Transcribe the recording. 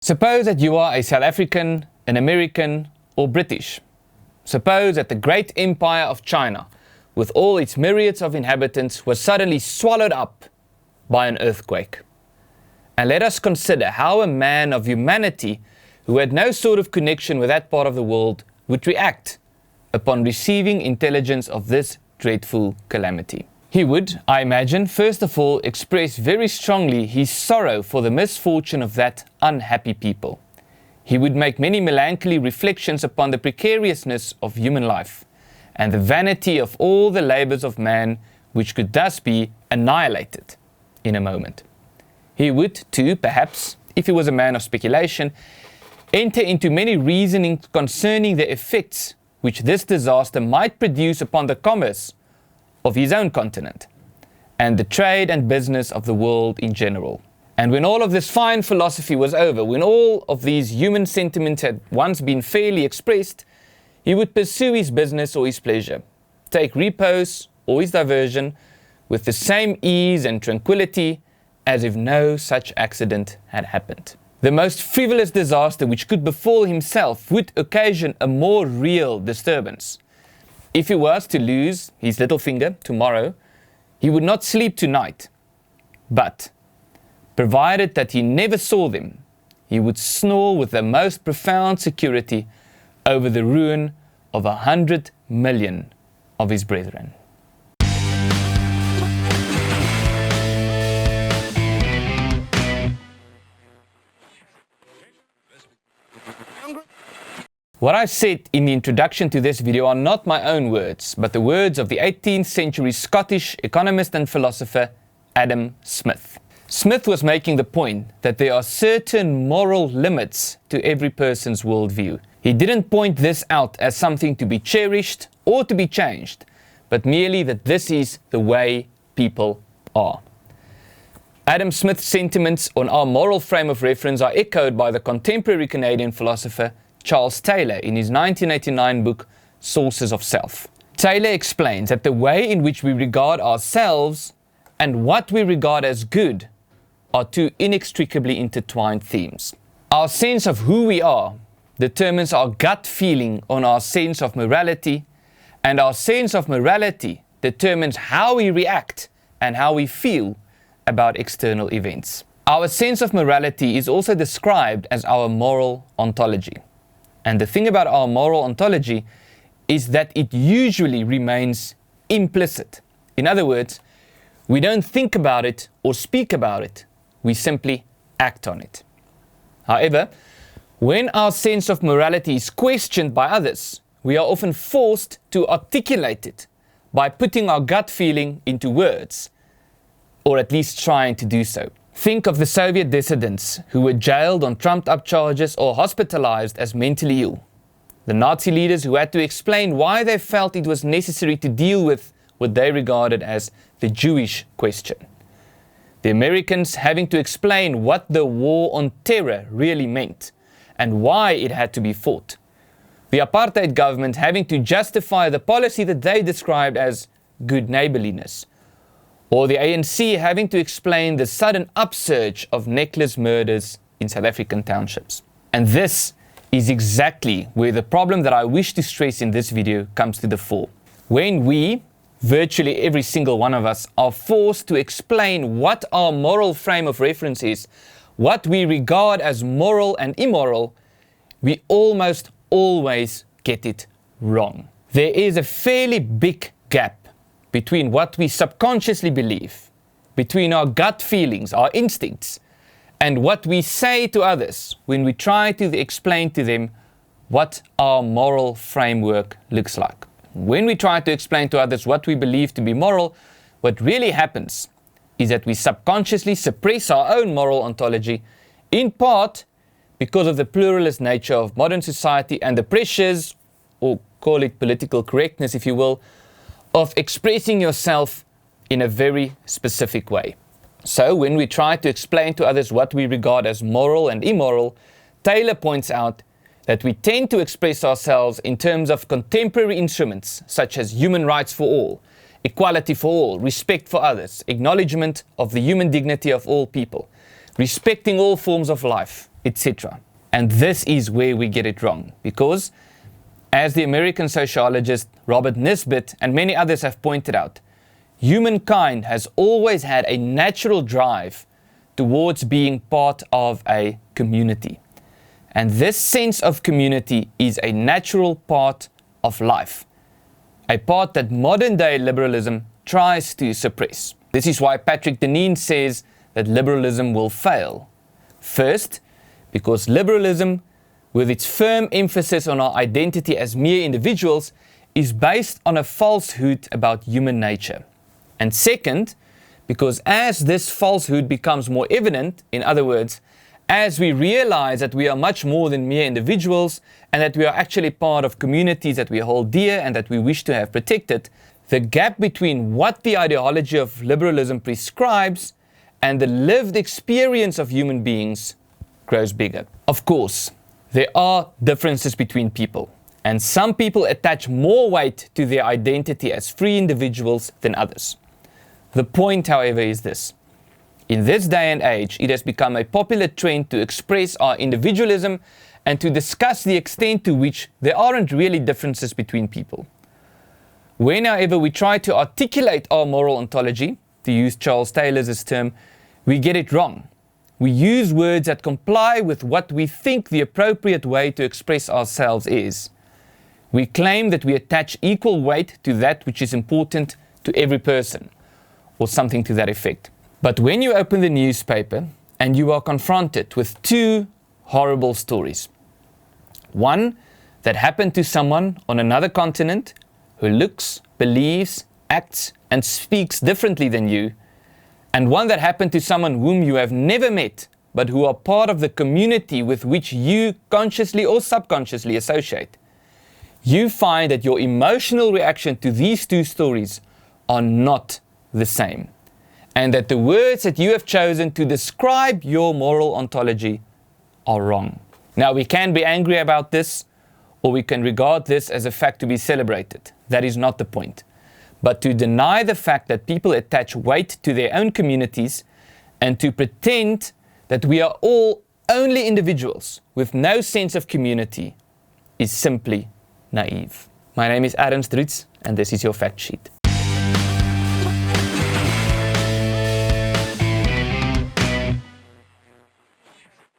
Suppose that you are a South African, an American, or British. Suppose that the great empire of China, with all its myriads of inhabitants, was suddenly swallowed up by an earthquake. And let us consider how a man of humanity, who had no sort of connection with that part of the world, would react upon receiving intelligence of this dreadful calamity. He would, I imagine, first of all express very strongly his sorrow for the misfortune of that unhappy people. He would make many melancholy reflections upon the precariousness of human life and the vanity of all the labours of man, which could thus be annihilated in a moment. He would, too, perhaps, if he was a man of speculation, enter into many reasonings concerning the effects which this disaster might produce upon the commerce of his own continent and the trade and business of the world in general. And when all of this fine philosophy was over, when all of these human sentiments had once been fairly expressed, he would pursue his business or his pleasure, take repose or his diversion with the same ease and tranquility as if no such accident had happened. The most frivolous disaster which could befall himself would occasion a more real disturbance. If he was to lose his little finger tomorrow, he would not sleep tonight. But, provided that he never saw them, he would snore with the most profound security over the ruin of 100 million of his brethren. What I said in the introduction to this video are not my own words, but the words of the 18th century Scottish economist and philosopher Adam Smith. Smith was making the point that there are certain moral limits to every person's worldview. He didn't point this out as something to be cherished or to be changed, but merely that this is the way people are. Adam Smith's sentiments on our moral frame of reference are echoed by the contemporary Canadian philosopher Charles Taylor in his 1989 book, Sources of Self. Taylor explains that the way in which we regard ourselves and what we regard as good are two inextricably intertwined themes. Our sense of who we are determines our gut feeling on our sense of morality, and our sense of morality determines how we react and how we feel about external events. Our sense of morality is also described as our moral ontology. And the thing about our moral ontology is that it usually remains implicit. In other words, we don't think about it or speak about it, we simply act on it. However, when our sense of morality is questioned by others, we are often forced to articulate it by putting our gut feeling into words, or at least trying to do so. Think of the Soviet dissidents who were jailed on trumped-up charges or hospitalized as mentally ill. The Nazi leaders who had to explain why they felt it was necessary to deal with what they regarded as the Jewish question. The Americans having to explain what the war on terror really meant and why it had to be fought. The apartheid government having to justify the policy that they described as good neighborliness. Or the ANC having to explain the sudden upsurge of necklace murders in South African townships. And this is exactly where the problem that I wish to stress in this video comes to the fore. When we, virtually every single one of us, are forced to explain what our moral frame of reference is, what we regard as moral and immoral, we almost always get it wrong. There is a fairly big gap between what we subconsciously believe, between our gut feelings, our instincts, and what we say to others when we try to explain to them what our moral framework looks like. When we try to explain to others what we believe to be moral, what really happens is that we subconsciously suppress our own moral ontology, in part because of the pluralist nature of modern society and the pressures, or call it political correctness if you will, of expressing yourself in a very specific way. So when we try to explain to others what we regard as moral and immoral, Taylor points out that we tend to express ourselves in terms of contemporary instruments such as human rights for all, equality for all, respect for others, acknowledgement of the human dignity of all people, respecting all forms of life, etc. And this is where we get it wrong, because as the American sociologist Robert Nisbet and many others have pointed out, humankind has always had a natural drive towards being part of a community. And this sense of community is a natural part of life, a part that modern day liberalism tries to suppress. This is why Patrick Deneen says that liberalism will fail. First, because liberalism, with its firm emphasis on our identity as mere individuals, is based on a falsehood about human nature. And second, because as this falsehood becomes more evident, in other words, as we realize that we are much more than mere individuals and that we are actually part of communities that we hold dear and that we wish to have protected, the gap between what the ideology of liberalism prescribes and the lived experience of human beings grows bigger. Of course, there are differences between people, and some people attach more weight to their identity as free individuals than others. The point, however, is this. In this day and age, it has become a popular trend to express our individualism and to discuss the extent to which there aren't really differences between people. When, however, we try to articulate our moral ontology, to use Charles Taylor's term, we get it wrong. We use words that comply with what we think the appropriate way to express ourselves is. We claim that we attach equal weight to that which is important to every person, or something to that effect. But when you open the newspaper and you are confronted with two horrible stories, one that happened to someone on another continent who looks, believes, acts, and speaks differently than you, and one that happened to someone whom you have never met, but who are part of the community with which you consciously or subconsciously associate, you find that your emotional reaction to these two stories are not the same, and that the words that you have chosen to describe your moral ontology are wrong. Now, we can be angry about this, or we can regard this as a fact to be celebrated. That is not the point. But to deny the fact that people attach weight to their own communities and to pretend that we are all only individuals with no sense of community is simply naive. My name is Adam Stritz, and this is your fact sheet.